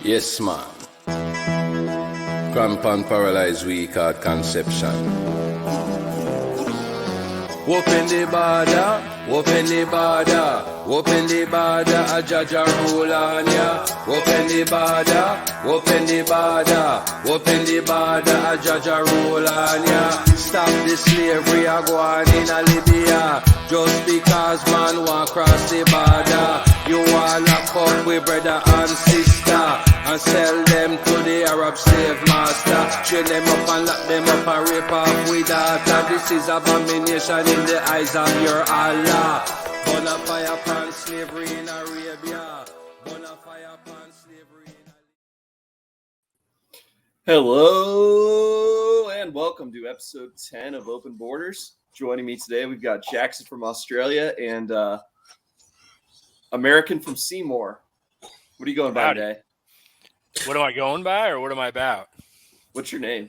Yes, man. Cramp and paralyzed weak at conception. Open the border, open the border, open the border, a judge a rule on ya. Open the border, open the border, open the border, a judge a rule on ya. Stop the slavery a go on in a Libya. Just because man want cross the border, you wanna fuck with brother and sister and sell them to the Arab slave master. Chain them up and lock them up and rape off with data. This is abomination in the eyes of your Allah. Bonafire upon slavery in Arabia. Bonafire upon slavery in Hello and welcome to episode 10 of Open Borders. Joining me today, we've got Jackson from Australia and American from Seymour. What are you going by today? What am I going by, or what am I about? What's your name?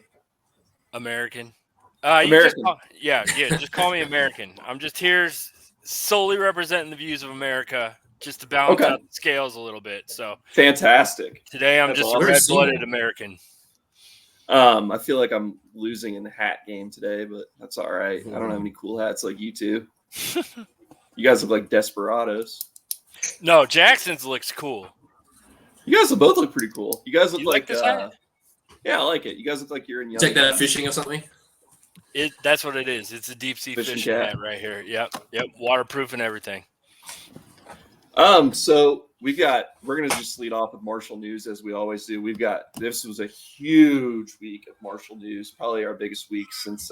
American. American. Just call me American. I'm just here solely representing the views of America, just to balance out the scales a little bit. So fantastic. Today I'm just a red-blooded American. I feel like I'm losing in the hat game today, but that's all right. I don't have any cool hats like you two. You guys look like desperados. No, Jackson's looks cool. You guys both look pretty cool. You guys look like this hat? Yeah, I like it. You guys look like you're in young. Take that out fishing or something? That's what it is. It's a deep sea fishing hat right here. Yep. Waterproof and everything. So we're gonna just lead off with Marshall news as we always do. This was a huge week of Marshall news, probably our biggest week since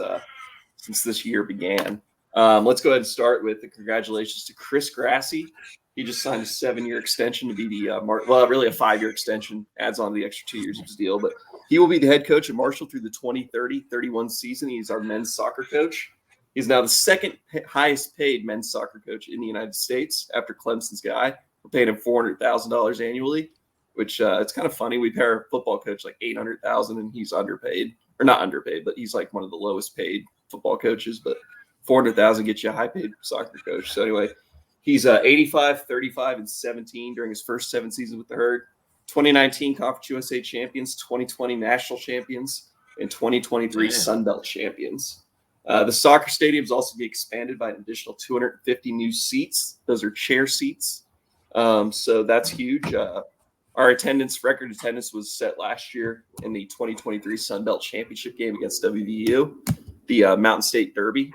this year began. Let's go ahead and start with the congratulations to Chris Grassi. He just signed a 7-year extension to be the really a 5-year extension, adds on the extra 2 years of his deal. But he will be the head coach at Marshall through the 2030-31 season. He's our men's soccer coach. He's now the second highest paid men's soccer coach in the United States after Clemson's guy. We're paying him $400,000 annually, which it's kind of funny. We pay our football coach like $800,000 and he's underpaid, or not underpaid, but he's like one of the lowest paid football coaches. But $400,000 gets you a high paid soccer coach. So anyway. He's 85, 35, and 17 during his first 7 seasons with the Herd. 2019 Conference USA champions, 2020 national champions, and 2023 Sun Belt champions. The soccer stadium is also being expanded by an additional 250 new seats. Those are chair seats. So that's huge. Our record attendance was set last year in the 2023 Sun Belt Championship game against WVU, the Mountain State Derby.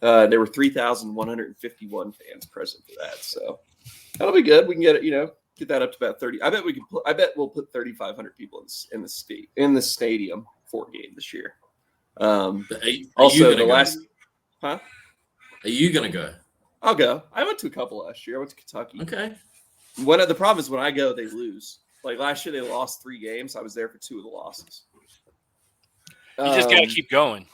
There were 3,151 fans present for that, so that'll be good. We can get it, get that up to about 30. I bet we'll put 3,500 people in the stadium for a game this year. Are you gonna go? I'll go. I went to a couple last year. I went to Kentucky. Okay. The problem is when I go, they lose. Like last year, they lost 3 games. I was there for 2 of the losses. You just gotta keep going.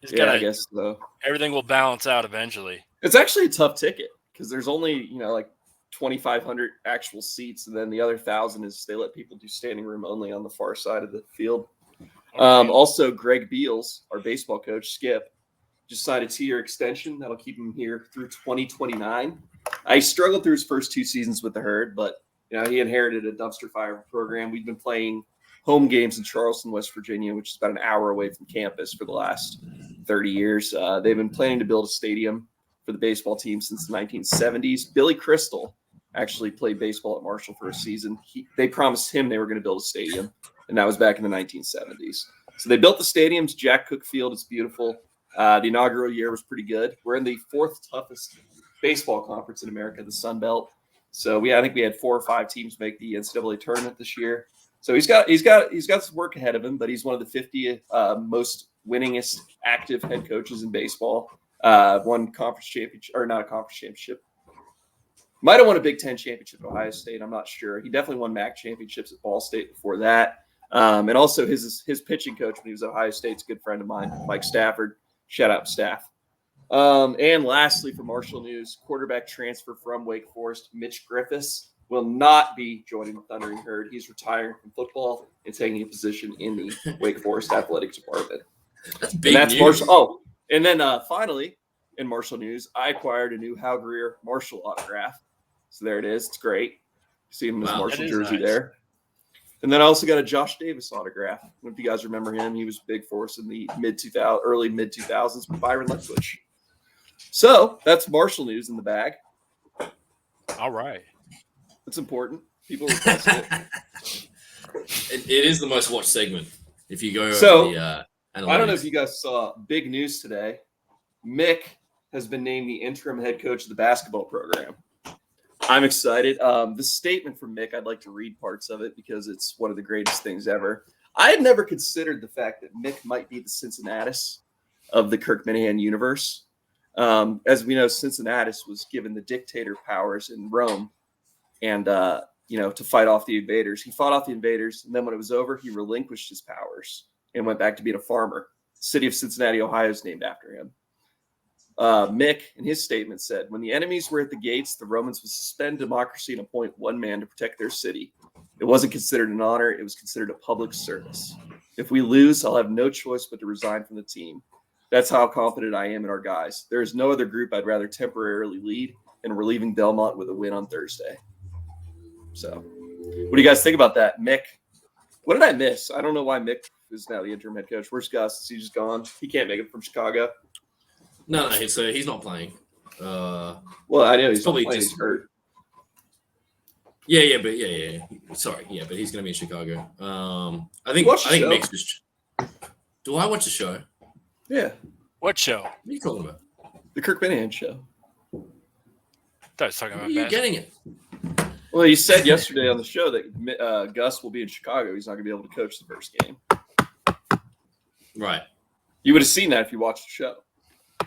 I guess so. Everything will balance out eventually. It's actually a tough ticket because there's only, like 2,500 actual seats. And then the other 1,000 is they let people do standing room only on the far side of the field. Also, Greg Beals, our baseball coach, Skip, just signed a 2-year extension. That'll keep him here through 2029. I struggled through his first 2 seasons with the Herd, but, he inherited a dumpster fire program. We've been playing home games in Charleston, West Virginia, which is about an hour away from campus for the last 30 years. They've been planning to build a stadium for the baseball team since the 1970s. Billy Crystal actually played baseball at Marshall for a season. They promised him they were going to build a stadium, and that was back in the 1970s. So they built the stadiums. Jack Cook Field is beautiful. The inaugural year was pretty good. We're in the 4th toughest baseball conference in America, the Sun Belt. So I think we had 4 or 5 teams make the NCAA tournament this year. So he's got some work ahead of him, but he's one of the 50 most winningest active head coaches in baseball. Won conference championship, or not a conference championship. Might have won a Big Ten championship at Ohio State. I'm not sure. He definitely won MAC championships at Ball State before that. And also his pitching coach when he was at Ohio State's a good friend of mine, Mike Stafford. Shout out Staff. And lastly, for Marshall News, quarterback transfer from Wake Forest, Mitch Griffiths, will not be joining the Thundering Herd. He's retiring from football and taking a position in the Wake Forest Athletics Department. That's big news. Marshall. Oh, and then finally, in Marshall news, I acquired a new Hal Greer Marshall autograph. So there it is. It's great. See him in his Wow, Marshall that is jersey nice. there. And then I also got a Josh Davis autograph. I don't know if you guys remember him. He was big for us in the early mid 2000s with Byron Leftwich. So that's Marshall news in the bag. All right. That's important. People requested it. It is the most watched segment. If you go So, over the analytics. I don't know if you guys saw big news today. Mick has been named the interim head coach of the basketball program. I'm excited. The statement from Mick, I'd like to read parts of it because it's one of the greatest things ever. I had never considered the fact that Mick might be the Cincinnatus of the Kirk Minahan universe. As we know, Cincinnatus was given the dictator powers in Rome and, to fight off the invaders. He fought off the invaders, and then when it was over, he relinquished his powers and went back to being a farmer. The city of Cincinnati, Ohio is named after him. Mick, in his statement, said, when the enemies were at the gates, the Romans would suspend democracy and appoint one man to protect their city. It wasn't considered an honor. It was considered a public service. If we lose, I'll have no choice but to resign from the team. That's how confident I am in our guys. There is no other group I'd rather temporarily lead, and we're leaving Belmont with a win on Thursday. So what do you guys think about that? Mick, what did I miss? I don't know why Mick is now the interim head coach. Where's Gus? Is he just gone? He can't make it from Chicago. No, so he's not playing. Well, I know he's probably probably just just hurt. Yeah. Sorry, but he's gonna be in Chicago. I think show? Mick's just. Do I watch the show? Yeah, What show? What are you talking about? the Kirk Minahan show. I thought I was talking Where about are you basketball. getting it? Well, he said yesterday on the show that Gus will be in Chicago. He's not going to be able to coach the first game. Right. You would have seen that if you watched the show.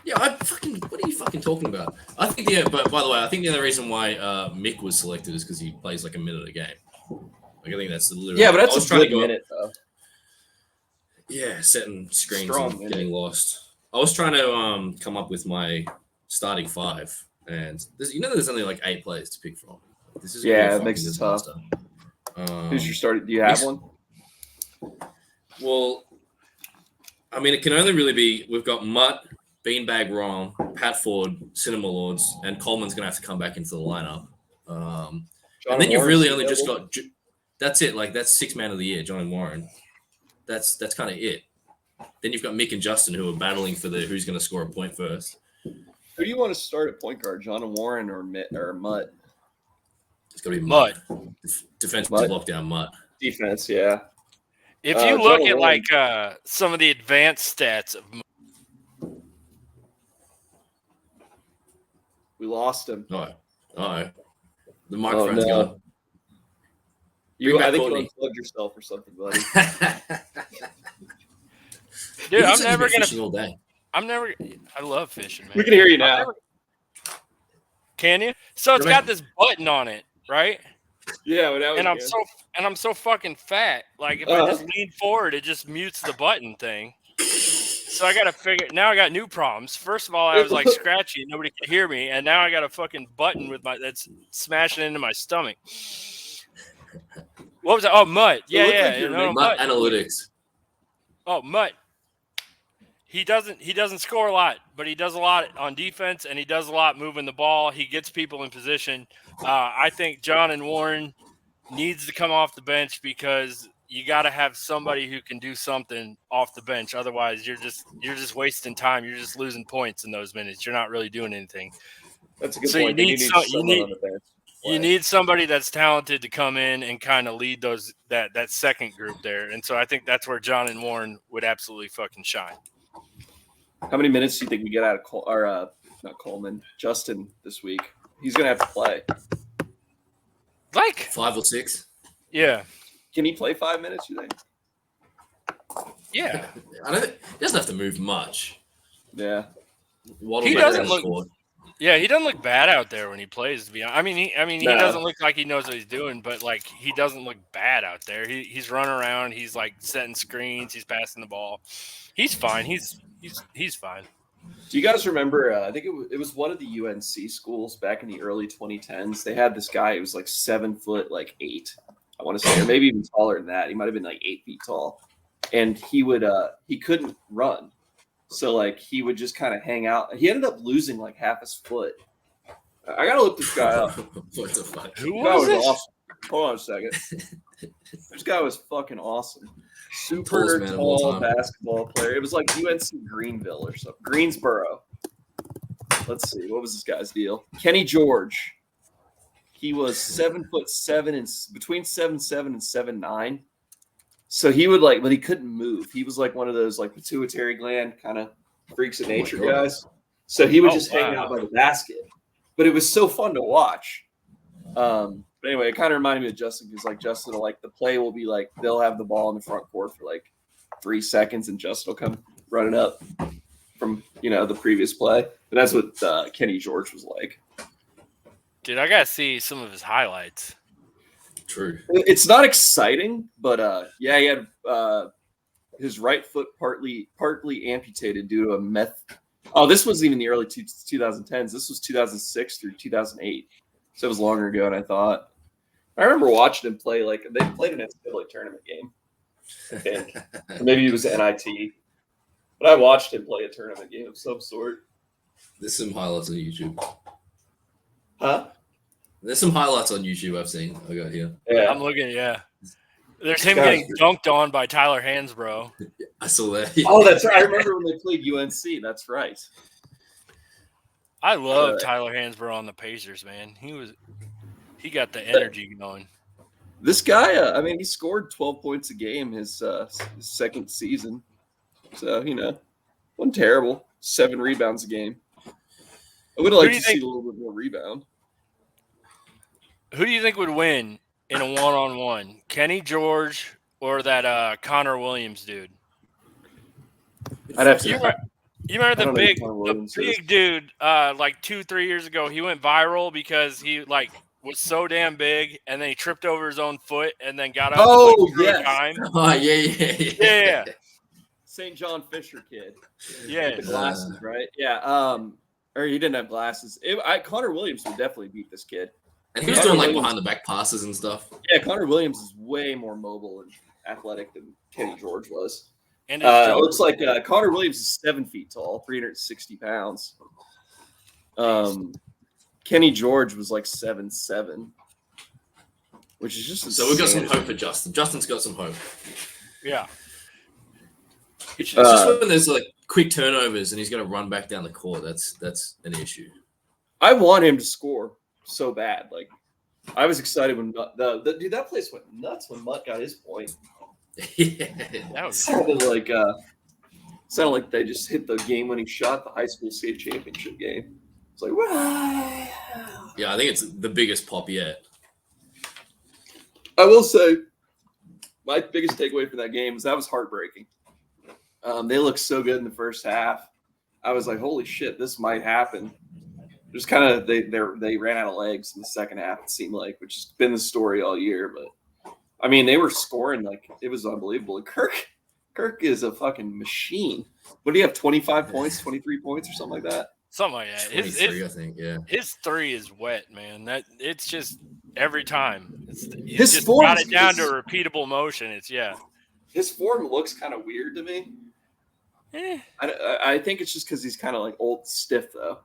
Yeah, what are you fucking talking about? I think but by the way, I think the other reason why Mick was selected is because he plays like a minute a game. Like I think that's the literal. Yeah, but I that's was a trying to good go minute, though. Yeah, setting screens Strong and minute. getting lost. I was trying to come up with my starting five, and there's only like 8 players to pick from. This is Yeah, really it makes fucking it tough. disaster. Who's your starter? Do you have one? Well, I mean, it can only really be we've got Mutt, Beanbag Rom, Pat Ford, Cinema Lords, and Coleman's gonna have to come back into the lineup. And then you've really only just got that's it. Like that's 6 man of the year, John and Warren. That's kind of it. Then you've got Mick and Justin who are battling for who's going to score a point first. Who do you want to start at point guard, John and Warren or Mutt? It's going to be Mud. Defensive Mutt. lockdown Mutt. Defense, yeah. If you John look at Warren. like some of the advanced stats of We lost him. Oh. The microphone's no. gone. I back think you Courtney. unplugged yourself or something, buddy. dude, He's been fishing all day. I love fishing, man. We can hear you I'm now. never- Can you? So it's got this button on it, right? Yeah, well, that was And I'm so fucking fat. Like if I just lean forward, it just mutes the button thing. So I gotta figure. Now I got new problems. First of all, I was like scratchy, nobody could hear me, and now I got a fucking button that's smashing into my stomach. What was that? Oh, Mutt. Yeah, Mutt analytics. Oh, Mutt. He doesn't score a lot, but he does a lot on defense, and he does a lot moving the ball. He gets people in position. I think John and Warren needs to come off the bench because you got to have somebody who can do something off the bench. Otherwise, you're just wasting time. You're just losing points in those minutes. You're not really doing anything. That's a good So point. you need somebody that's talented to come in and kind of lead that second group there. And so I think that's where John and Warren would absolutely fucking shine. How many minutes do you think we get out of not Coleman, Justin this week? He's gonna have to play. Like 5 or 6. Yeah. Can he play 5 minutes? You think? Yeah. I don't think he doesn't have to move much. Yeah. He doesn't look. Yeah, he doesn't look bad out there when he plays. To be honest, he doesn't look like he knows what he's doing, but like he doesn't look bad out there. He's running around. He's like setting screens. He's passing the ball. He's fine. He's fine. Do you guys remember? I think it was one of the UNC schools back in the early 2010s. They had this guy who was like 7 foot, like 8. I want to say, or maybe even taller than that. He might have been like 8 feet tall, and he couldn't run. So, like, he would just kind of hang out. He ended up losing, like, half his foot. I got to look this guy up. What the fuck? Who That was it? awesome. Hold on a second. This guy was fucking awesome. Tallest Super man of all tall time. basketball player. It was like UNC Greenville or something. Greensboro. Let's see. What was this guy's deal? Kenny George. He was 7'7" and between 7'7" and 7'9". So he would but he couldn't move. He was like one of those like pituitary gland kind of freaks of nature guys. So he would just hang out by the basket. But it was so fun to watch. But anyway, it kind of reminded me of Justin because like Justin will the play will be like they'll have the ball in the front court for like 3 seconds and Justin will come running up from the previous play. And that's what Kenny George was like. Dude, I gotta see some of his highlights. True. It's not exciting, but he had his right foot partly amputated due to a meth. Oh, this wasn't even the early 2010s. This was 2006 through 2008. So it was longer ago than I thought. I remember watching him play. Like they played an NCAA tournament game. I think. Maybe it was NIT. But I watched him play a tournament game of some sort. There's some highlights on YouTube. Huh? There's some highlights on YouTube I've seen. I got here. Yeah. I'm looking, yeah. There's him getting dunked on by Tyler Hansbrough. I saw that. Oh, that's right. I remember when they played UNC. That's right. I love Tyler Hansbrough on the Pacers, man. He got the energy going. This guy, he scored 12 points a game his second season. So, wasn't terrible. 7 rebounds a game. I would have liked to see a little bit more rebound. Who do you think would win in a one-on-one? Kenny George or that Connor Williams dude? I'd have to. You remember the big dude like 2-3 years ago? He went viral because he was so damn big, and then he tripped over his own foot, and then got up. Oh yes. Oh yeah. St. John Fisher kid. Yeah. The glasses, right? Yeah. Or he didn't have glasses. Connor Williams would definitely beat this kid. And he was doing behind the back passes and stuff. Yeah, Connor Williams is way more mobile and athletic than Kenny George was. And it looks like Connor Williams is 7 feet tall, 360 pounds. Kenny George was like 7'7", which is just so we've got some hope for Justin. Justin's got some hope. Yeah. It's just when there's quick turnovers and he's going to run back down the court. That's an issue. I want him to score so bad. I was excited when that place went nuts when Mutt got his point. Yeah, that was sounded like they just hit the game-winning shot, the high school state championship game. It's like, wow. Yeah, I think it's the biggest pop yet. I will say, my biggest takeaway from that game is that was heartbreaking. They looked so good in the first half. I was like, holy shit, this might happen. Just kind of they ran out of legs in the second half, it seemed like, which has been the story all year. But they were scoring it was unbelievable. Kirk is a fucking machine. What do you have? 25 points, 23 points, or something like that? Something like that. 23, I think. Yeah. His 3 is wet, man. It's just every time. His just form got it down to a repeatable motion. His form looks kind of weird to me. I think it's just because he's kind of old stiff though.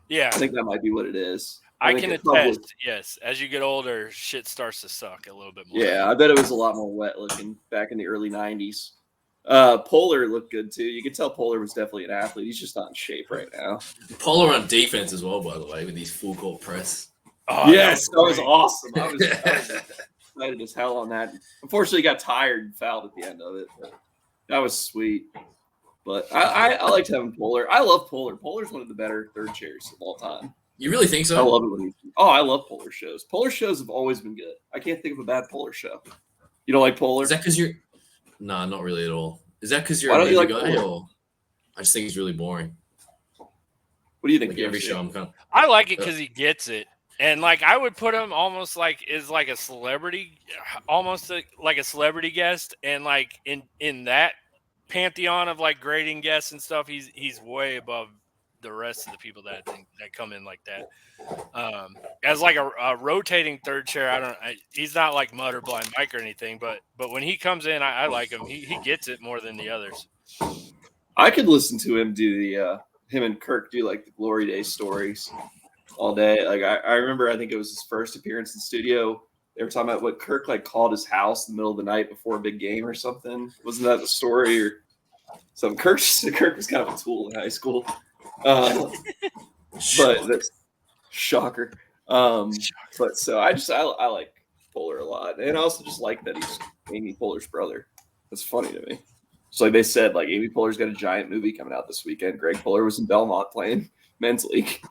Yeah, I think that might be what it is. I can attest. Yes, as you get older, shit starts to suck a little bit more. Yeah, I bet it was a lot more wet looking back in the early 90s. Polar looked good too. You could tell Polar was definitely an athlete. He's just not in shape right now. Polar on defense as well, by the way, with his full court press. Oh, yes, that was awesome. I was excited as hell on that. Unfortunately, he got tired and fouled at the end of it. But that was sweet. But I liked having Polar. I love Polar. Polar's one of the better third chairs of all time. You really think so? I love it when I love Polar shows. Polar shows have always been good. I can't think of a bad Polar show. You don't like Polar? Is that because you're? Nah, not really at all. Is that because you're a movie guy, or I just think he's really boring. What do you think? Every show I'm kind of. I like it because he gets it, and I would put him almost is like a celebrity, almost like a celebrity guest, and in that pantheon of grading guests and stuff, he's way above the rest of the people that come in like that. As a rotating third chair, he's not like Mutt or Blind Mike or anything, but when he comes in, I like him. He gets it more than the others. I could listen to him do him and Kirk do the Glory Day stories all day. I remember, I think it was his first appearance in studio They were talking about what Kirk like called his house in the middle of the night before a big game or something. Wasn't that the story or something? Kirk was kind of a tool in high school. But that's shocker. But so I like Poehler a lot, and I also just like that he's Amy Poehler's brother. That's funny to me. So like they said, like Amy Poehler's got a giant movie coming out this weekend. Greg Poehler was in Belmont playing men's league.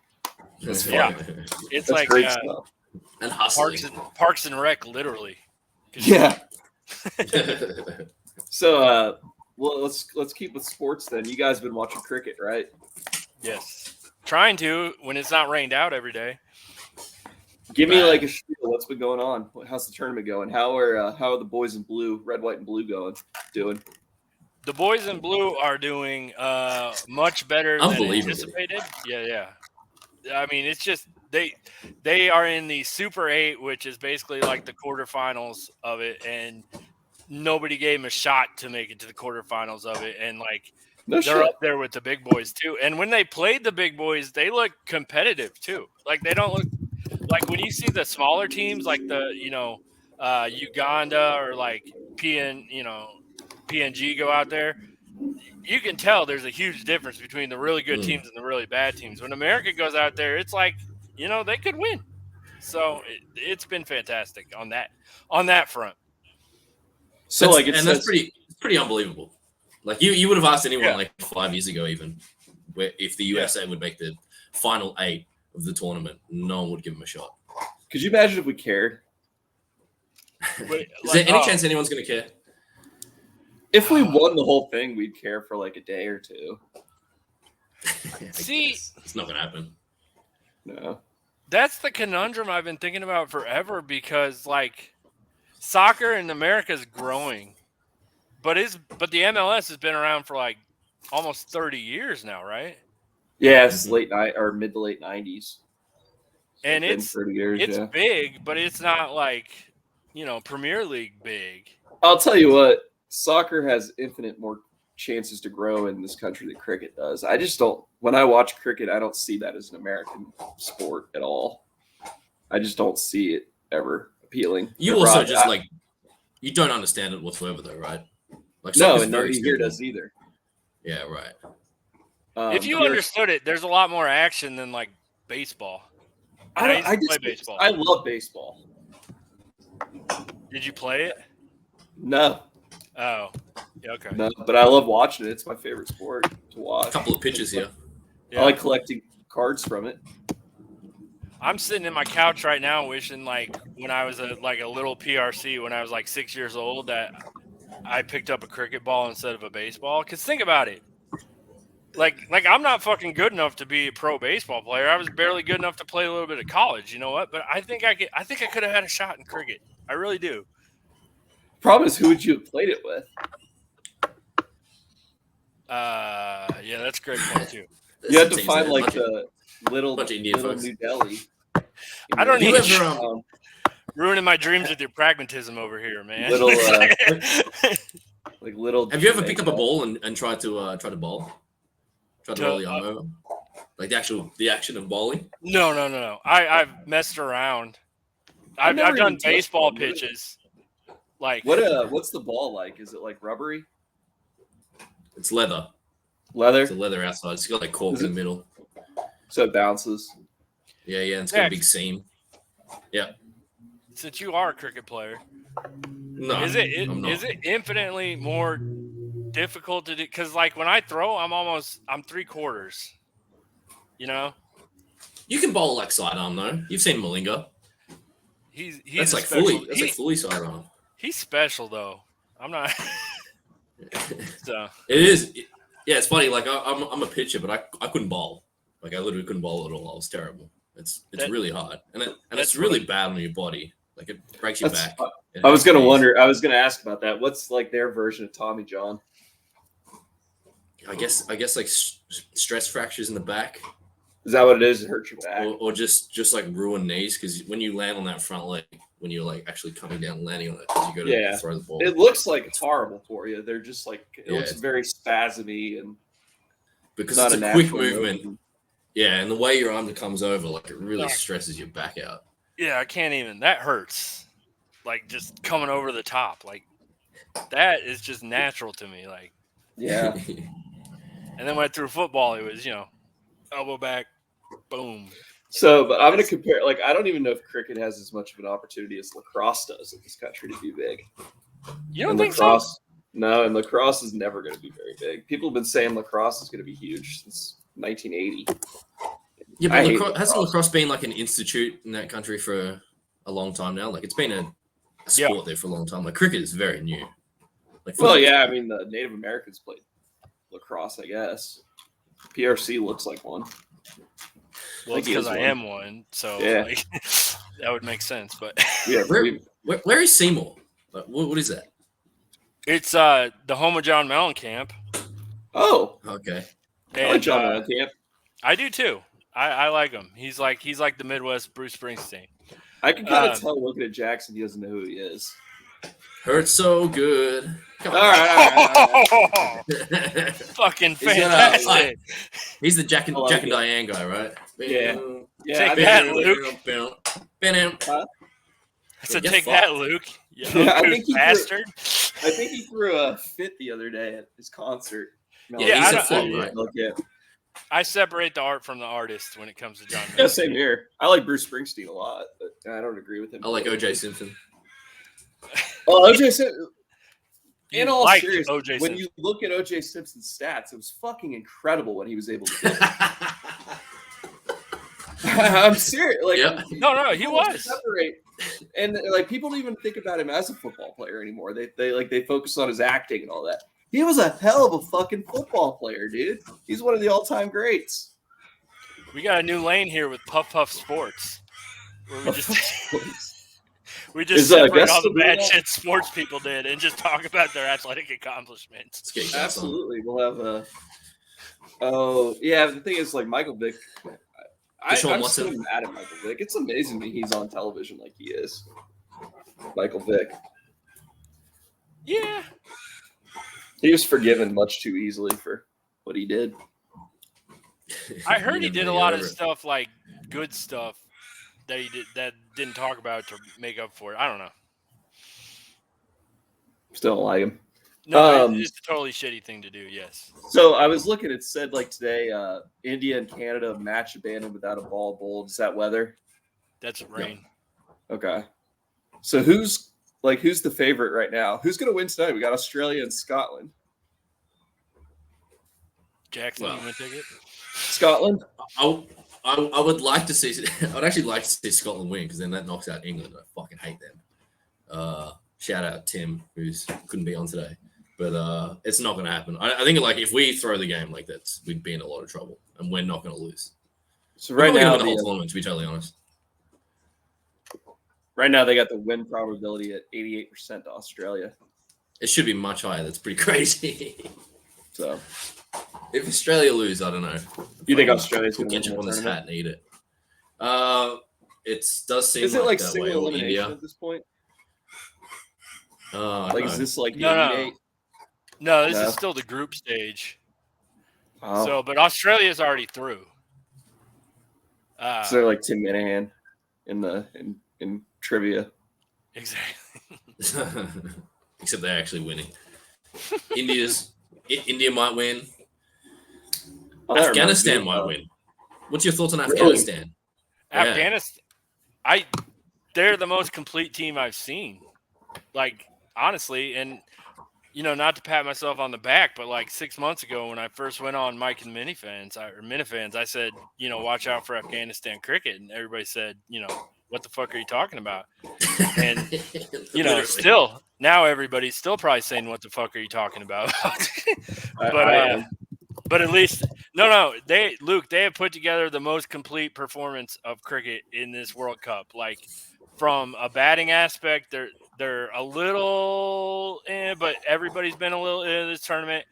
It's That's like great stuff. And hustling. Parks and Rec, literally. Yeah. So well, let's keep with sports then. You guys have been watching cricket, right? Yes. Trying to when it's not rained out every day. Give me like a spiel. What's been going on? How's the tournament going? How are the boys in blue, red, white, and blue doing? The boys in blue are doing much better than anticipated. Yeah. I mean, it's just they are in the Super 8, which is basically like the quarterfinals of it, and nobody gave them a shot to make it to the quarterfinals of it, and like they're up there with the big boys too. And when they played the big boys, they look competitive too. Like they don't look like when you see the smaller teams like the Uganda or like PNG go out there, you can tell there's a huge difference between the really good teams and the really bad teams. When America goes out there, it's like, they could win. So it's been fantastic on that front. So that's pretty unbelievable. Like you would have asked anyone like 5 years ago, even if the USA would make the final 8 of the tournament, no one would give them a shot. Could you imagine if we cared? Is there any chance anyone's going to care? If we won the whole thing, we'd care for like a day or two. See, it's not going to happen. No. That's the conundrum I've been thinking about forever because like soccer in America is growing, but the MLS has been around for like almost 30 years now, right? Yeah, it's mid to late 90s. And it's 30 years, big, but it's not like, Premier League big. I'll tell you what, soccer has infinite more chances to grow in this country than cricket does. I just don't. When I watch cricket, I don't see that as an American sport at all. I just don't see it ever appealing. You also just you don't understand it whatsoever, though, right? Like no, and nobody here does either. Yeah, right. If you understood it, there's a lot more action than like baseball. I play baseball. I love baseball. Did you play it? No. Oh, yeah, okay. No, but I love watching it. It's my favorite sport to watch. A couple of pitches here. Yeah. I like collecting cards from it. I'm sitting in my couch right now wishing like when I was a little PRC when I was like 6 years old that I picked up a cricket ball instead of a baseball. Because think about it. Like I'm not fucking good enough to be a pro baseball player. I was barely good enough to play a little bit of college. You know what? But I think I could have had a shot in cricket. I really do. Problem is, who would you have played it with? Yeah, that's a great point too. You had to find like the little New Delhi. I don't need ruining my dreams with your pragmatism over here, man. Little, like little. Have you ever picked up a ball and tried to bowl? Try to roll the arm over, like the action of bowling. No. I've messed around. I've done baseball pitches. Like what's the ball like? Is it like rubbery? It's leather. Leather? It's a leather outside. It's got like cork in the middle. So it bounces. Yeah. It's got a big seam. Yeah. Since you are a cricket player, no, is it infinitely more difficult to do? Because like when I throw, I'm 3/4. You can bowl like sidearm though. You've seen Malinga. He's that's like fully sidearm. He's special though. I'm not. So it is. Yeah, it's funny. Like I'm a pitcher, but I couldn't bowl. Like I literally couldn't bowl at all. I was terrible. It's really hard, and it's really bad on your body. Like it breaks your back. I was gonna ask about that. What's like their version of Tommy John? I guess like stress fractures in the back. Is that what it is? It hurts your back, or just like ruined knees because when you land on that front leg, when you're like actually coming down and landing on it, you go to throw the ball. It looks like it's horrible for you. They're just like it looks very spasmy and because it's a quick movement. Yeah, and the way your arm comes over, like it really stresses your back out. Yeah, I can't even. That hurts. like just coming over the top. Like that is just natural to me. Like, Yeah. and then when I threw football, it was, elbow back, boom. So, but I'm going to compare. Like, I don't even know if cricket has as much of an opportunity as lacrosse does in this country to be big. You don't And think lacrosse, so? No, and lacrosse is never going to be very big. People have been saying lacrosse is going to be huge since 1980. Yeah, but hasn't lacrosse been like an institute in that country for a long time now? Like, it's been a sport there for a long time. Like, cricket is very new. Like, well, yeah, I mean, the Native Americans played lacrosse, I guess. PRC looks like one. Well, it's because I am one, so like, that would make sense. But yeah, where is Seymour? Like, what is that? It's the home of John Mellencamp. Oh, okay. I like John Mellencamp. I do too. I like him. He's like the Midwest Bruce Springsteen. I can kind of tell looking at Jackson, he doesn't know who he is. Hurts so good. All right. Fucking fantastic. He's the Jack and Diane guy, right? Yeah. Take that, Luke. So take that, Luke. I think bastard. I think he threw a fit the other day at his concert. I separate the art from the artist when it comes to John. Yeah, same here. I like Bruce Springsteen a lot, but I don't agree with him. I like O.J. Simpson. Oh, O.J. Simpson. In all seriousness, O.J. when you look at O.J. Simpson's stats, it was fucking incredible what he was able to do. I'm serious. Like, no, he was. Separate. And like people don't even think about him as a football player anymore. They focus on his acting and all that. He was a hell of a fucking football player, dude. He's one of the all-time greats. We got a new lane here with Puff Puff Sports. Where we just separate all the bad shit sports people did and just talk about their athletic accomplishments. Absolutely. We'll have the thing is, like, Michael Vick, I'm still mad at Michael Vick. It's amazing that he's on television like he is. Michael Vick. Yeah. He was forgiven much too easily for what he did. I heard he did a lot of stuff, like good stuff, that he did that didn't talk about to make up for it. I don't know. Still don't like him. No, it's a totally shitty thing to do. Yes. So I was looking. It said like today, India and Canada match abandoned without a ball bowled. Is that weather? That's rain. Yeah. Okay. So who's the favorite right now? Who's going to win tonight? We got Australia and Scotland. Jackson, you want to take it? Scotland. I would like to see. I'd actually like to see Scotland win because then that knocks out England. I fucking hate them. Shout out Tim, who's couldn't be on today, but it's not going to happen. I think like if we throw the game like that, we'd be in a lot of trouble, and we're not going to lose. So right now, the whole tournament, to be totally honest. Right now, they got the win probability at 88% to Australia. It should be much higher. That's pretty crazy. So, if Australia lose, I don't know. You think Australia's going to get on this hat and eat it? It does seem. Is it like that single way elimination India. at this point? Is this like no? This is still the group stage. Oh. So, but Australia's already through. So they're like Tim Minahan in trivia. Exactly. Except they're actually winning. India might win. Afghanistan might win. What's your thoughts on Afghanistan? Really? Afghanistan, they're the most complete team I've seen. Like, honestly, and not to pat myself on the back, but like 6 months ago when I first went on Mike and Minifans, I said, watch out for Afghanistan cricket, and everybody said, what the fuck are you talking about? And still now everybody's still probably saying, what the fuck are you talking about? But at least they have put together the most complete performance of cricket in this World Cup. Like, from a batting aspect, they're a little but everybody's been a little in this tournament.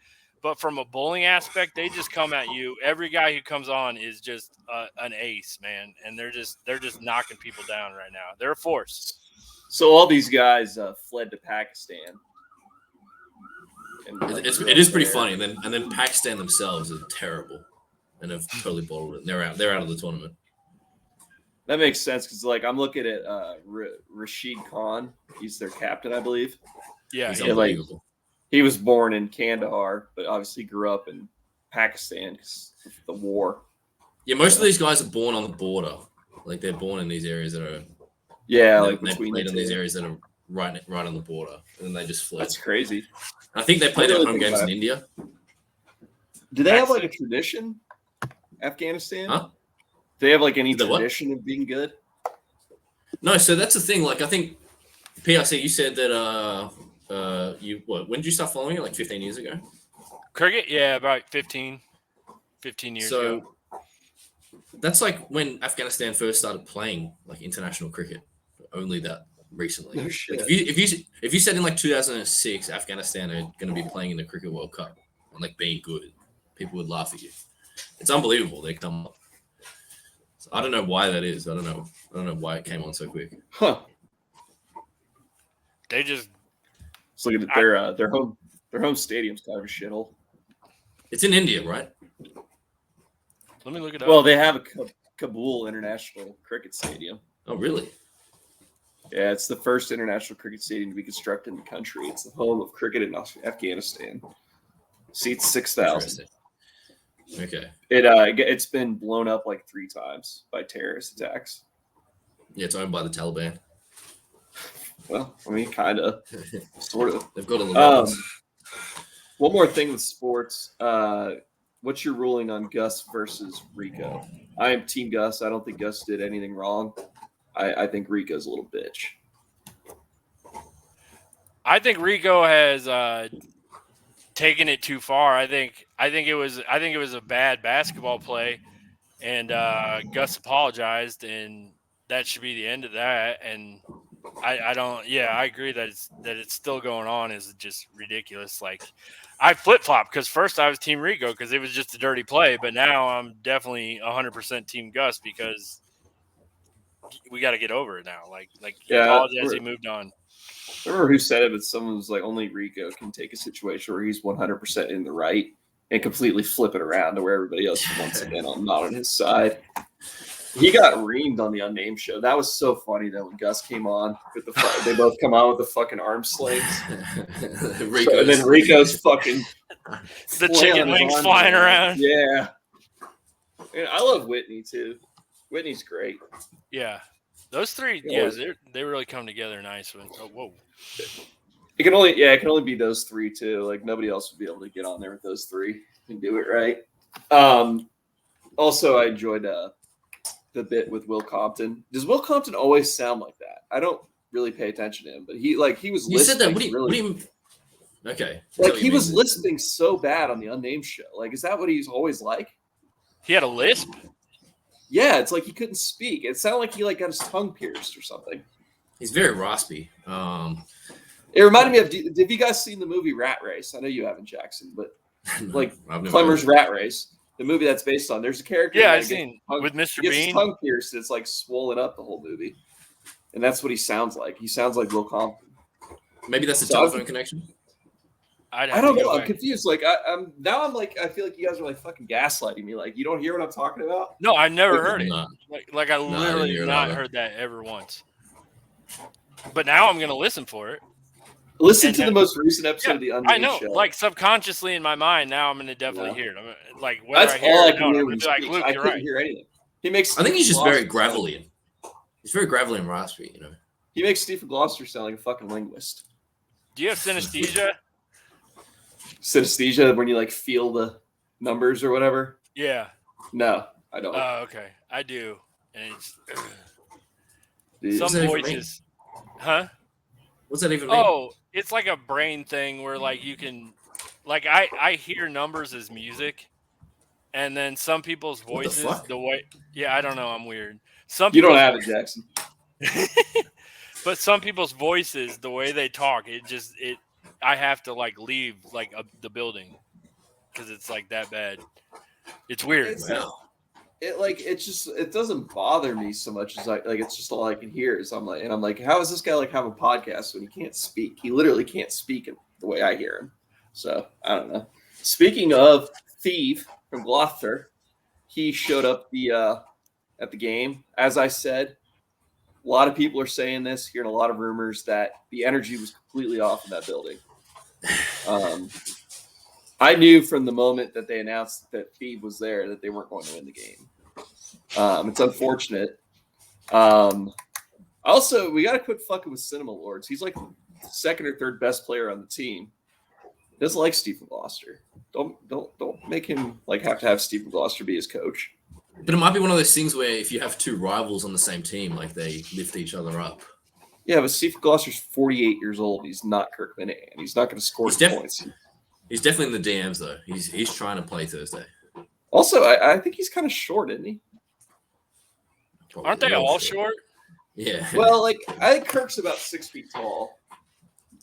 But from a bowling aspect, they just come at you. Every guy who comes on is just an ace, man, and they're just knocking people down right now. They're a force. So all these guys fled to Pakistan. It is pretty funny, and then Pakistan themselves are terrible, and have totally bottled it. They're out of the tournament. That makes sense because, like, I'm looking at Rashid Khan. He's their captain, I believe. Yeah, He's yeah. unbelievable. He was born in Kandahar, but obviously grew up in Pakistan because of the war. Yeah, most of these guys are born on the border. Like they're born in these areas that are like they between played the in these two. areas that are right on the border, and then they just fled. That's crazy. I think they play their really home think games about in it. India. Do they have like a tradition, Afghanistan? Huh? Do they have like any Do they what? tradition of being good? No, so that's the thing. Like I think PRC, you said that when did you start following it? Like 15 years ago? Cricket? Yeah, about 15 years ago. That's like when Afghanistan first started playing like international cricket. Only that recently. No shit. Like if you said in like 2006 Afghanistan are going to be playing in the Cricket World Cup and like being good, people would laugh at you. It's unbelievable. They come up. So I don't know why that is. I don't know why it came on so quick. Huh. They just Let's look at their home stadium's kind of a shithole. It's in India, right? let me look it up. Well, they have a Kabul International Cricket Stadium. Oh, really? Yeah, it's the first international cricket stadium to be constructed in the country. It's the home of cricket in Afghanistan. Seats 6,000. Okay. It's been blown up like 3 times by terrorist attacks. Yeah, it's owned by the Taliban. Well, I mean, kind of, sort of. They've got a little. One more thing with sports. What's your ruling on Gus versus Rico? I am Team Gus. I don't think Gus did anything wrong. I think Rico's a little bitch. I think Rico has taken it too far. I think it was a bad basketball play, and Gus apologized, and that should be the end of that. And I don't. Yeah, I agree that it's still going on is just ridiculous. Like I flip flop because first I was Team Rico because it was just a dirty play, but now I'm definitely 100% Team Gus because we got to get over it now. Like he apologized, he moved on. I remember who said it, but someone was like, only Rico can take a situation where he's 100% in the right and completely flip it around to where everybody else is once again not on his side. He got reamed on the Unnamed show. That was so funny that when Gus came on, with they both come on with the fucking arm slings. And then Rico's fucking the chicken wings flying around. Yeah. And I love Whitney too. Whitney's great. Yeah. Those three, yeah, they really come together nice. Whoa. It can only be those 3 too. Like nobody else would be able to get on there with those 3 and do it right. Also, I enjoyed the bit with Will Compton. Does Will Compton always sound like that? I don't really pay attention to him, but he was. You said that. What do you Okay. Like he was lisping so bad on the Unnamed show. Like, is that what he's always like? He had a lisp. Yeah, it's like he couldn't speak. It sounded like he got his tongue pierced or something. He's very raspy. It reminded me of. Have you guys seen the movie Rat Race? I know you haven't, Jackson, but like Clemmer's Rat Race, the movie that's based on. There's a character. Yeah, I've seen with Mr. Bean. His tongue pierced. It's like swollen up the whole movie, and that's what he sounds like. He sounds like Will Compton. Maybe that's the telephone connection. I don't know. I'm confused. Like I'm like I feel like you guys are like fucking gaslighting me. Like you don't hear what I'm talking about. No, I never heard it. Like I literally not heard that ever once. But now I'm gonna listen for it. Listen to the most recent episode of the Unnamed show. Like subconsciously in my mind, now I'm gonna definitely hear it. I'm like that's I hear all it, I can hear. like, Luke, I couldn't hear anything. He makes. I think he's just very gravelly. He's very gravelly and raspy. You know. He makes Stephen Gloucester sound like a fucking linguist. Do you have synesthesia? Synesthesia when you like feel the numbers or whatever? Yeah. No, I don't. Oh, okay. I do. And it's some voices. Huh? What's that even mean? Oh, it's like a brain thing where like you can like I hear numbers as music. And then some people's voices, the way I don't know, I'm weird. You don't have it, Jackson. But some people's voices, the way they talk, I have to like leave like the building because it's like that bad. It's weird. It doesn't bother me so much as it's just all I can hear is I'm like, how is this guy like have a podcast when he can't speak? He literally can't speak in the way I hear him. So I don't know. Speaking of Thieve from Gloucester, he showed up the at the game. As I said, a lot of people are saying this, hearing a lot of rumors that the energy was completely off in that building. I knew from the moment that they announced that Phoebe was there that they weren't going to win the game. It's unfortunate. Also, we got to quit fucking with Cinema Lords. He's like the second or third best player on the team. He doesn't like Stephen Gloucester. Don't make him like have to have Stephen Gloucester be his coach. But it might be one of those things where if you have two rivals on the same team, like they lift each other up. Yeah, but Stephen Gloucester's 48 years old. He's not Kirk Minahan. He's not going to score points. He's definitely in the DMs though. He's trying to play Thursday. Also, I think he's kind of short, isn't he? Probably Aren't they all short? Yeah. Well, like I think Kirk's about 6 feet tall.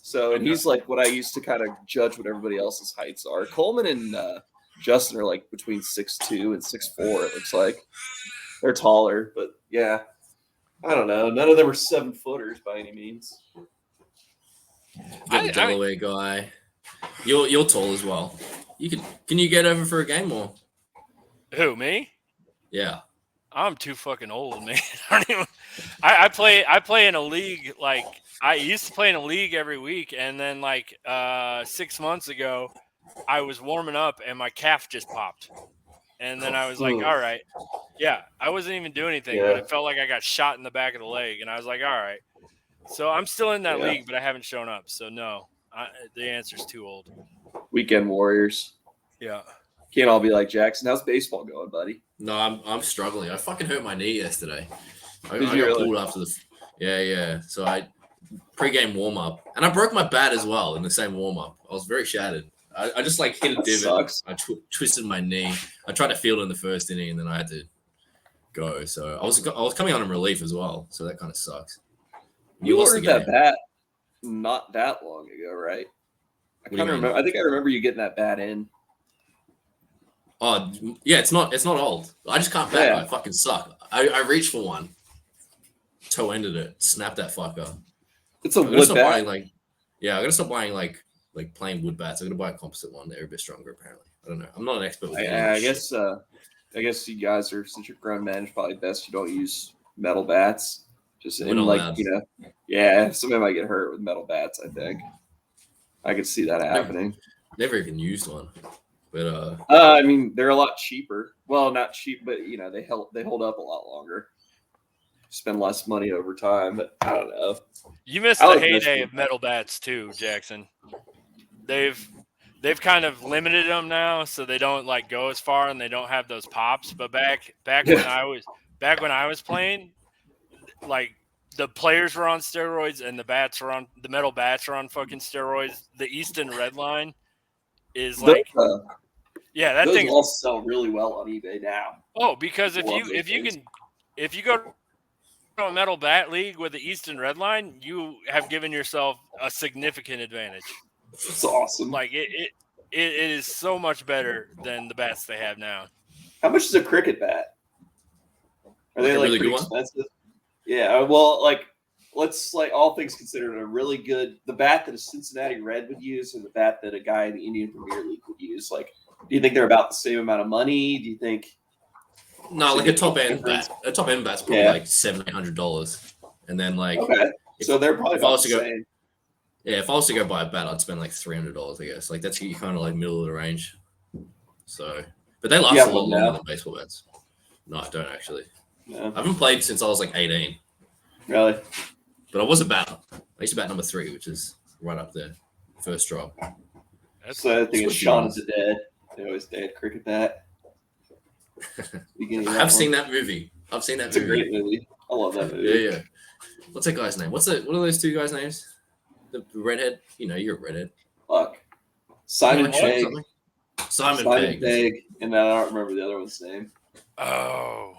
So, and he's like what I used to kind of judge what everybody else's heights are. Coleman and Justin are like between 6'2" and 6'4". It looks like they're taller, but yeah, I don't know. None of them are 7-footers by any means. Got the Delaware guy. You're tall as well. Can you get over for a game or? Who, me? Yeah. I'm too fucking old, man. I play in a league. Like I used to play in a league every week, and then like 6 months ago, I was warming up and my calf just popped, and then I was like, all right, yeah, I wasn't even doing anything, but it felt like I got shot in the back of the leg, and I was like, all right. So I'm still in that league, but I haven't shown up. So no, the answer's too old. Weekend warriors. Yeah. Can't all be like Jackson. How's baseball going, buddy? No, I'm struggling. I fucking hurt my knee yesterday. I Did got you really? pulled after the. Yeah. So I pre-game warm up, and I broke my bat as well in the same warm up. I was very shattered. I just like hit a divot. Sucks. I twisted my knee. I tried to field in the first inning, and then I had to go. So I was coming on in relief as well. So that kind of sucks. You ordered that bat not that long ago, right? I kind of remember. I think I remember you getting that bat in. Oh yeah, it's not old. I just can't bat. I fucking suck. I reached for one, toe ended it, snapped that fucker. It's a wood bat. I gotta stop buying like plain wood bats. I'm gonna buy a composite one. They're a bit stronger apparently. I don't know. I'm not an expert with I guess you guys are, since you're grown men, it's probably best you don't use metal bats. Just in like somebody might get hurt with metal bats. I think I could see that happening. Never even used one. But I mean, they're a lot cheaper. Well, not cheap, but they hold up a lot longer. Spend less money over time, but I don't know. You missed the heyday of metal bats too, Jackson. They've kind of limited them now, so they don't like go as far and they don't have those pops. But back when I was playing, like the players were on steroids and the metal bats are on fucking steroids. The Easton Red Line is like that those thing all sell really well on eBay now. Oh, because if you go to a metal bat league with the Easton Red Line, you have given yourself a significant advantage. It's awesome. Like it is so much better than the bats they have now. How much is a cricket bat? Are they like really pretty expensive? Yeah, well, like let's all things considered, the bat that a Cincinnati Red would use, or the bat that a guy in the Indian Premier League would use. Like, do you think they're about the same amount of money? Do you think? No, like a top end bat. A top end bat's probably like $700-800, and then like so they're probably about the same. Yeah, if I was to go buy a bat, I'd spend like $300, I guess. Like that's kind of like middle of the range. So, but they last a lot longer than baseball bats. No, I don't actually. No. I haven't played since I was like 18. Really? But I was a batter. I used to bat number 3, which is right up there, first drop. So I think it's Shaun of the Dead. They had cricket bat. I've seen that movie. It's a great movie. I love that movie. Yeah. What's that guy's name? What are those two guys' names? The redhead? You're a redhead. Fuck. Simon Pegg. Simon Pegg. And I don't remember the other one's name. Oh.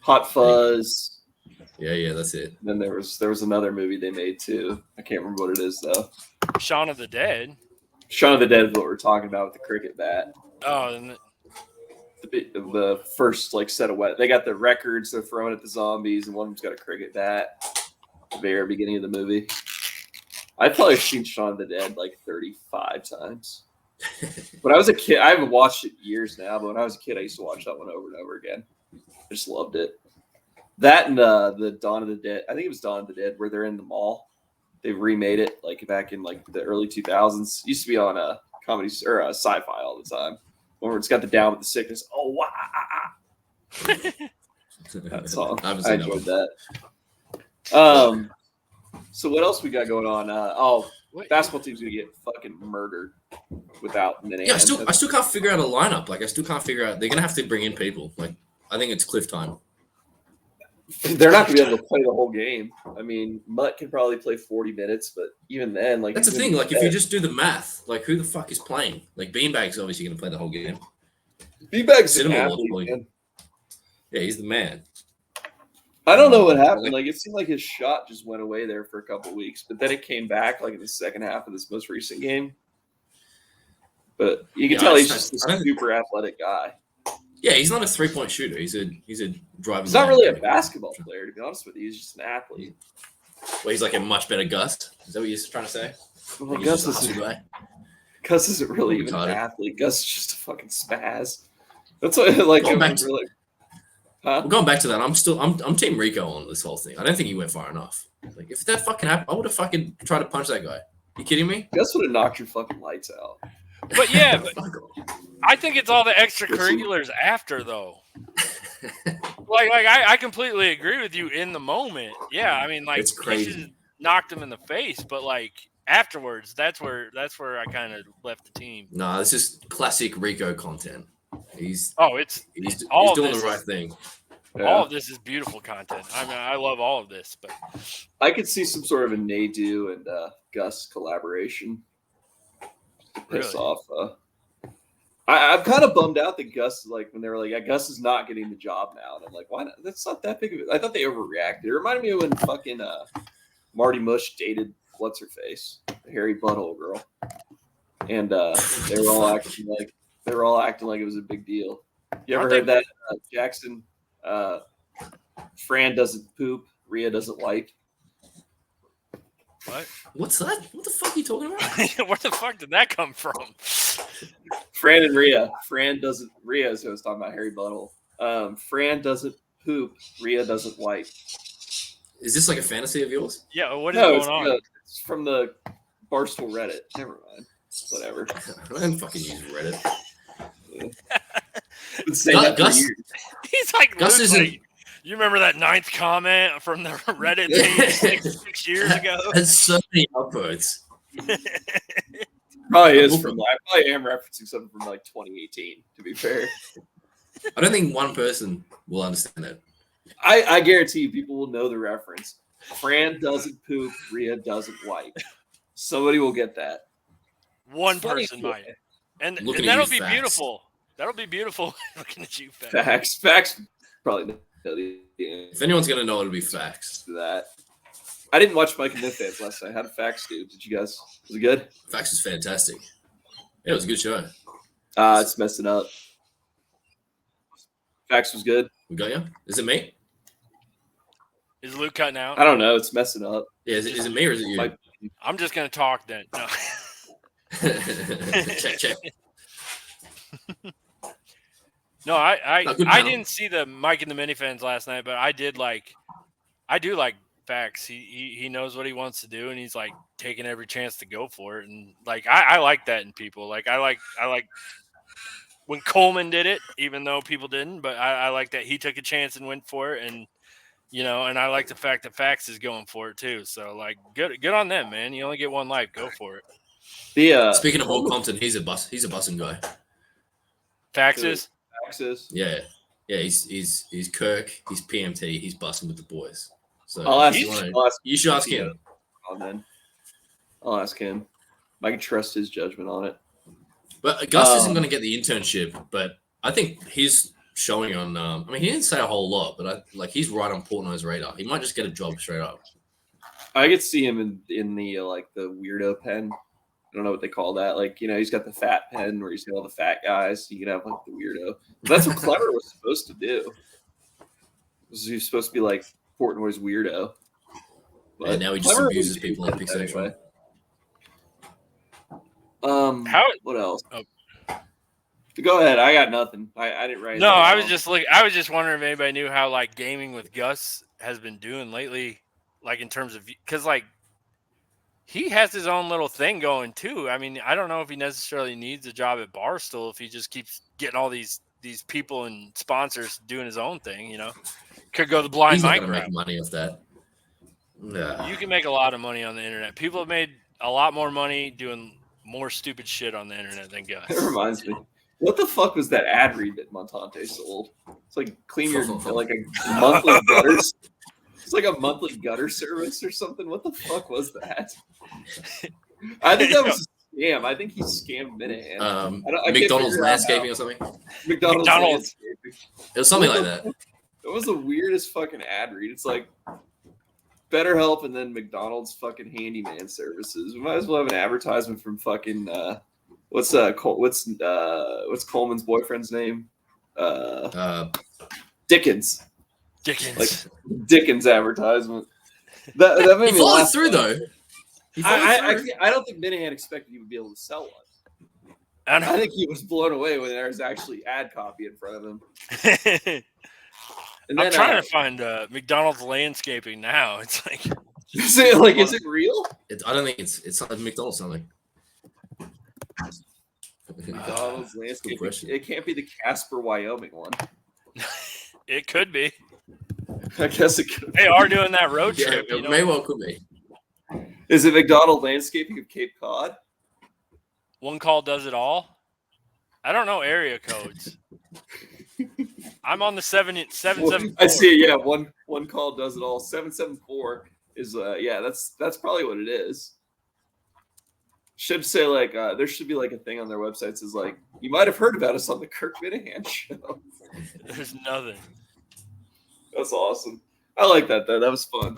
Hot Fuzz. Yeah, that's it. Then there was another movie they made too. I can't remember what it is though. Shaun of the Dead. Shaun of the Dead is what we're talking about with the cricket bat. Oh, and the first set of they got the records they're throwing at the zombies, and one of them's got a cricket bat. At the very beginning of the movie. I've probably seen Shaun of the Dead like 35 times. When I was a kid, I haven't watched it years now, but when I was a kid, I used to watch that one over and over again. I just loved it. That and the Dawn of the Dead. I think it was Dawn of the Dead where they're in the mall. They remade it like back in like the early 2000s. Used to be on a comedy or a sci-fi all the time. Where it's got the Down with the Sickness. Oh wow! That song. I enjoyed that. So what else we got going on? Basketball team's gonna get fucking murdered without many. Yeah, I still can't figure out a lineup. Like I still can't figure out. They're gonna have to bring in people. Like I think it's cliff time. They're not gonna be able to play the whole game. I mean, Mutt can probably play 40 minutes, but even then, like that's the thing. Like if you just do the math, like who the fuck is playing? Like Beanbag's obviously gonna play the whole game. Beanbag's an athlete, man. Yeah, he's the man. I don't know what happened. Like it seemed like his shot just went away there for a couple of weeks, but then it came back like in the second half of this most recent game. But you can tell he's just a super athletic guy. Yeah, he's not a 3-point shooter. He's a driver. He's not really a basketball player, to be honest with you. He's just an athlete. Well, he's like a much better Gus. Is that what you're trying to say? Well, Gus isn't really even an athlete. Gus is just a fucking spaz. That's what like. We're going back to that. I'm Team Rico on this whole thing. I don't think he went far enough. Like if that fucking happened, I would have fucking tried to punch that guy. You kidding me? Gus would have knocked your fucking lights out. But yeah, I think it's all the extracurriculars after though. like I completely agree with you in the moment. Yeah, I mean like it's crazy. He knocked him in the face, but like afterwards, that's where I kind of left the team. No, this is classic Rico content. He's doing the right thing. Yeah. All of this is beautiful content. I mean, I love all of this, but I could see some sort of a Nadu and Gus collaboration. Piss off. I'm kind of bummed out that Gus, like when they were like, yeah, Gus is not getting the job now. And I'm like, why not? That's not that big of it. I thought they overreacted. It reminded me of when fucking Marty Mush dated what's her face, the hairy butthole girl, and they were all acting like it was a big deal. You ever heard that Jackson? Fran doesn't poop, Rhea doesn't wipe. What? What's that? What the fuck are you talking about? Where the fuck did that come from? Fran and Rhea. Rhea is who I was talking about, Harry Buttle. Fran doesn't poop, Rhea doesn't wipe. Is this like a fantasy of yours? Yeah, what is going on? It's from the Barstool Reddit. Never mind. Whatever. I don't fucking use Reddit. Been saying that for years. He's like, Gus isn't. You remember that 9th comment from the Reddit thing 6 years ago? That's so many upvotes. Probably is from. I probably am referencing something from like 2018. To be fair, I don't think one person will understand it. I guarantee you, people will know the reference. Fran doesn't poop, Rhea doesn't wipe. Somebody will get that. One person might, and that'll be beautiful. That'll be beautiful. Looking at you, facts. Probably. If anyone's gonna know, it'll be facts. That I didn't watch Mike and Midfans last night. How did Facts do? Did you guys? Was it good? Facts is fantastic. Yeah, it was a good show. It's messing up. Facts was good. We got you. Is it me? Is Luke cutting out? I don't know. It's messing up. Yeah, is it me or is it you? I'm just gonna talk then. No. check. No, I didn't see the Mike and the Minifans last night, but I do like Facts. He knows what he wants to do, and he's like taking every chance to go for it. And like I like that in people. Like I like when Coleman did it, even though people didn't. But I like that he took a chance and went for it, and and I like the fact that Facts is going for it too. So like good on them, man. You only get one life, go for it. Speaking of Paul Compton, he's a bussing guy. Facts is. Yeah. He's Kirk. He's PMT. He's bussing with the boys. So you should ask him. I'll ask him. I can trust his judgment on it. But Gus isn't going to get the internship. But I think he's showing on. I mean, he didn't say a whole lot, but he's right on Portnoy's radar. He might just get a job straight up. I could see him in the the weirdo pen. I don't know what they call that. Like, he's got the fat pen where he's got all the fat guys. You can have like the weirdo. That's what Clever was supposed to do. He was supposed to be like Portnoy's weirdo. But and now he just abuses people and picks anyway. What else? Oh. Go ahead. I got nothing. I didn't write. No, I was just wondering if anybody knew how like gaming with Gus has been doing lately, like in terms of because like he has his own little thing going too. I mean, I don't know if he necessarily needs a job at Barstool if he just keeps getting all these people and sponsors doing his own thing. You know, could go the blind He's not mic gonna make route. money off that. Yeah. You can make a lot of money on the internet. People have made a lot more money doing more stupid shit on the internet than Gus. It reminds me. What the fuck was that ad read that Montante sold? It's like clean your like a monthly gutters. It's like a monthly gutter service or something. What the fuck was that? I think that was a scam. I think he scammed Minahan. I McDonald's landscaping or something. McDonald's landscaping. It was something like that. It was the weirdest fucking ad read. It's like BetterHelp and then McDonald's fucking handyman services. We might as well have an advertisement from fucking what's Coleman's boyfriend's name? Dickens. Like Dickens advertisement. That made me followed laugh. through though. I don't think Minahan expected he would be able to sell one. I think he was blown away when there was actually ad copy in front of him. And then, I'm trying to find McDonald's landscaping now. It's like, is it real? I don't think it's like McDonald's something. McDonald's landscaping. It can't be the Casper, Wyoming one. It could be. I guess it could. They are doing that road trip. It may well could be. Is it McDonald Landscaping of Cape Cod? One call does it all. I don't know area codes. I'm on the 774. I see it. Yeah, one call does it all. 774 is that's probably what it is. Should say like there should be like a thing on their website that says like you might have heard about us on the Kirk Minahan show. There's nothing. That's awesome. I like that though. That was fun.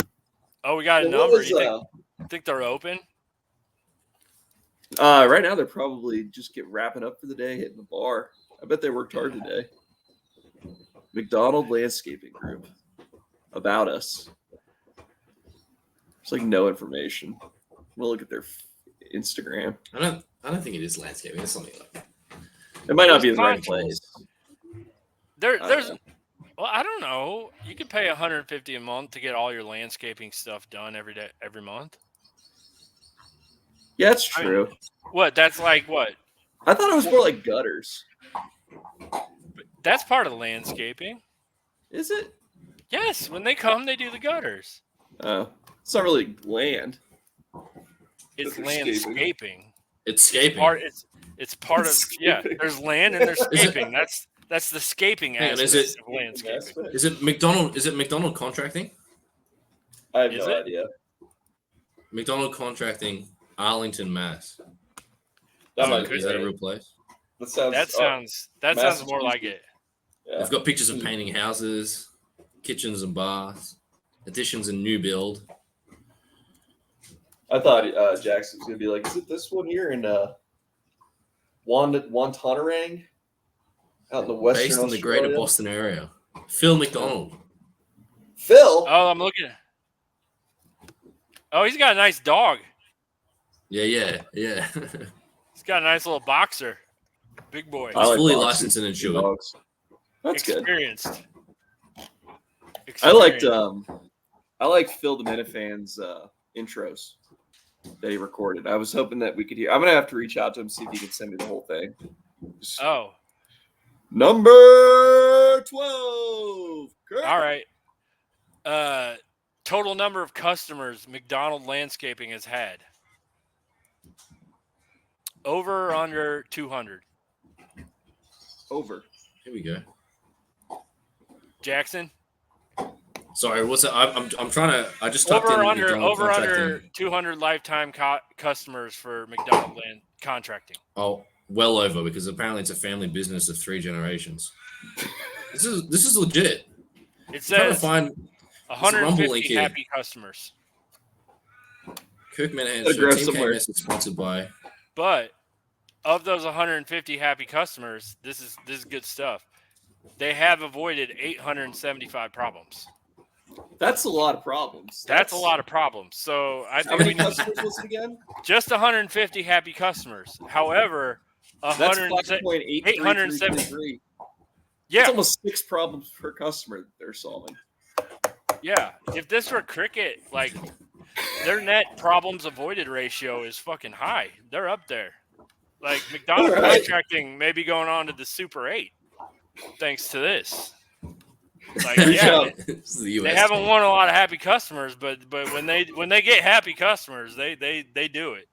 Oh, we got a number. You think they're open? Right now they're probably just wrapping up for the day, hitting the bar. I bet they worked hard today. McDonald Landscaping Group. About us. There's like no information. We'll look at their Instagram. I don't think it is landscaping. It's something like that. It might not be the right place. There's well, I don't know. You could pay $150 a month to get all your landscaping stuff done every month. Yeah, that's true. I mean, what? That's like what? I thought it was more like gutters. That's part of the landscaping. Is it? Yes. When they come, they do the gutters. Oh, it's not really land. It's landscaping. It's scaping. It's part of there's land and there's scaping. That's the scaping aspect of landscaping. Is it McDonald Contracting? I have no idea. McDonald Contracting, Arlington, Mass. Is that a real place? That sounds more like it. Yeah. They've got pictures of painting houses, kitchens and baths, additions and new build. I thought Jackson was gonna be like, "Is it this one here in Wantanarang, out in the western based in Australia? the greater Boston area?" Phil McDonald. Phil. Oh, I'm looking. Oh, he's got a nice dog. Yeah. He's got a nice little boxer. Big boy. He's fully licensed and insured. Dogs. That's experienced. Good. I liked Phil the Minifan's intros that he recorded. I was hoping that we could hear. I'm gonna have to reach out to him, see if he can send me the whole thing. Number 12. Kirk. All right. Total number of customers McDonald Landscaping has had. Over or under 200? Over. Here we go. Jackson? Sorry, what's that? I'm trying to. I just typed over in under 200 lifetime customers for McDonald Land Contracting. Oh, well over, because apparently it's a family business of 3 generations. This is legit. It says find 150 happy customers. Kirk Minahan Show, Team KMS is sponsored by. But of those 150 happy customers, this is good stuff. They have avoided 875 problems. That's a lot of problems. That's a lot of problems. So I think how many customers was it again? Just 150 happy customers. However, That's 5.833. Yeah, it's almost 6 problems per customer that they're solving. Yeah, if this were cricket, like their net problems avoided ratio is fucking high. They're up there. Like McDonald's contracting may be going on to the Super 8 thanks to this. Like, yeah, they haven't won a lot of happy customers, but when they get happy customers, they do it.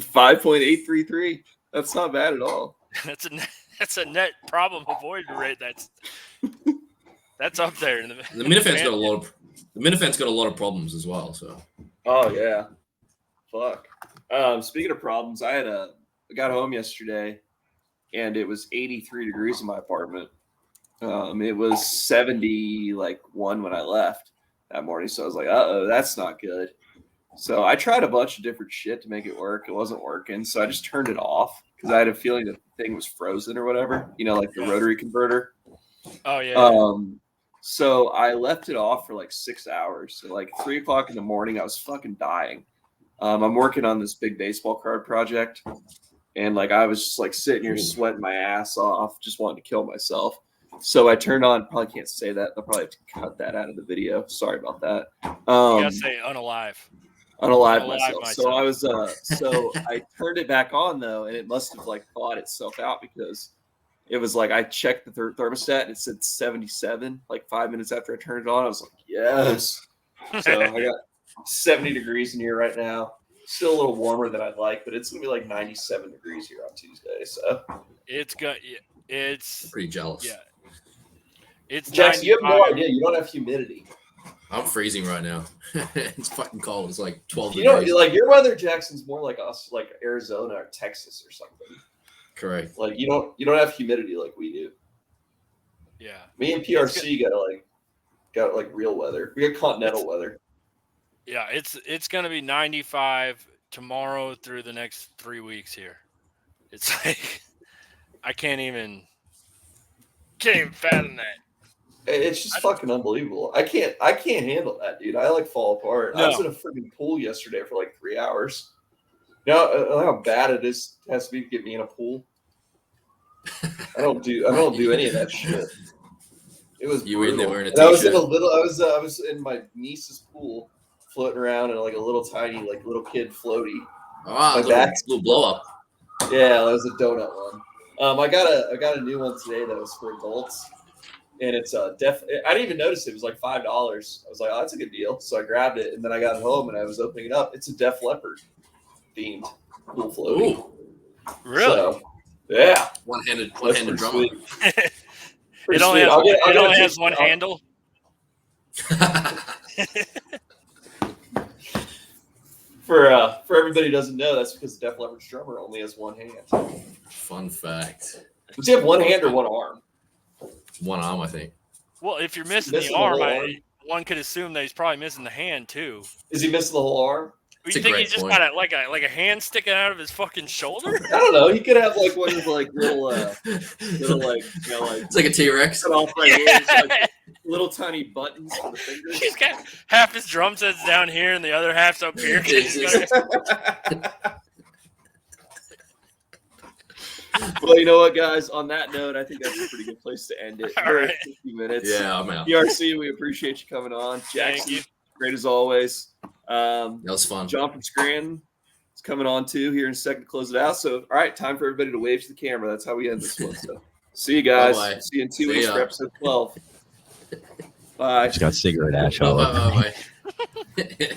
5.833. That's not bad at all. That's a net problem avoided rate. That's up there. The Minifan's got a lot of problems as well. So. Oh yeah, fuck. Speaking of problems, I got home yesterday, and it was 83 degrees in my apartment. It was 71 when I left that morning, so I was like, "Uh-oh, that's not good." So I tried a bunch of different shit to make it work. It wasn't working, so I just turned it off because I had a feeling that the thing was frozen or whatever. Like the rotary converter. Oh yeah. So I left it off for 6 hours. So 3 o'clock in the morning, I was fucking dying. I'm working on this big baseball card project, and I was just sitting here sweating my ass off, just wanting to kill myself. So I turned on. Probably can't say that. They'll probably have to cut that out of the video. Sorry about that. You gotta say unalive. Unalive myself. So I was. So I turned it back on though, and it must have thawed itself out because it was I checked the thermostat and it said 77. 5 minutes after I turned it on, I was like, yes. So I got 70 degrees in here right now. Still a little warmer than I'd like, but it's gonna be 97 degrees here on Tuesday. So it's pretty jealous. Yeah. It's Jackson, you have no idea. You don't have humidity. I'm freezing right now. It's fucking cold. It's 12 degrees. Your weather, Jackson's more like us, like Arizona or Texas or something. Correct. You don't have humidity like we do. Yeah. Me and PRC got real weather. We got continental weather. Yeah, it's gonna be 95 tomorrow through the next 3 weeks here. It's I can't even fathom that. It's just fucking unbelievable. I can't handle that, dude. I fall apart. No. I was in a freaking pool yesterday for 3 hours. You know how bad it has to be to get me in a pool. I don't do any of that shit. It was you were in there wearing a t-shirt. I was in my niece's pool, floating around in a little tiny little kid floaty. Ah, little blow up. Yeah, that was a donut one. I got a new one today that was for adults, and it's I didn't even notice it was $5. I was like, oh, that's a good deal. So I grabbed it, and then I got home and I was opening it up. It's a Def Leppard themed pool floaty. Ooh, really? So, yeah. One-handed drummer. It only has one handle. For everybody who doesn't know, that's because Def Leppard's drummer only has one hand. Fun fact. Does he have one hand or one arm? One arm, I think. Well, if you're missing the arm, one could assume that he's probably missing the hand too. Is he missing the whole arm? You think he's just got a hand sticking out of his fucking shoulder? I don't know. He could have one of those little it's like a T-Rex. Off right here. It's little tiny buttons for the fingers. He's got half his drum sets down here and the other half's up here. Well, you know what, guys? On that note, I think that's a pretty good place to end it. All right. 50 minutes. Yeah, I'm out. PRC, we appreciate you coming on. Jackson, great as always. That was fun. John from Scranton is coming on too here in a second to close it out. So, all right, time for everybody to wave to the camera. That's how we end this one. So, see you guys. Bye-bye. See you in 2 weeks for episode 12. Bye. Just got cigarette ash all over. Bye.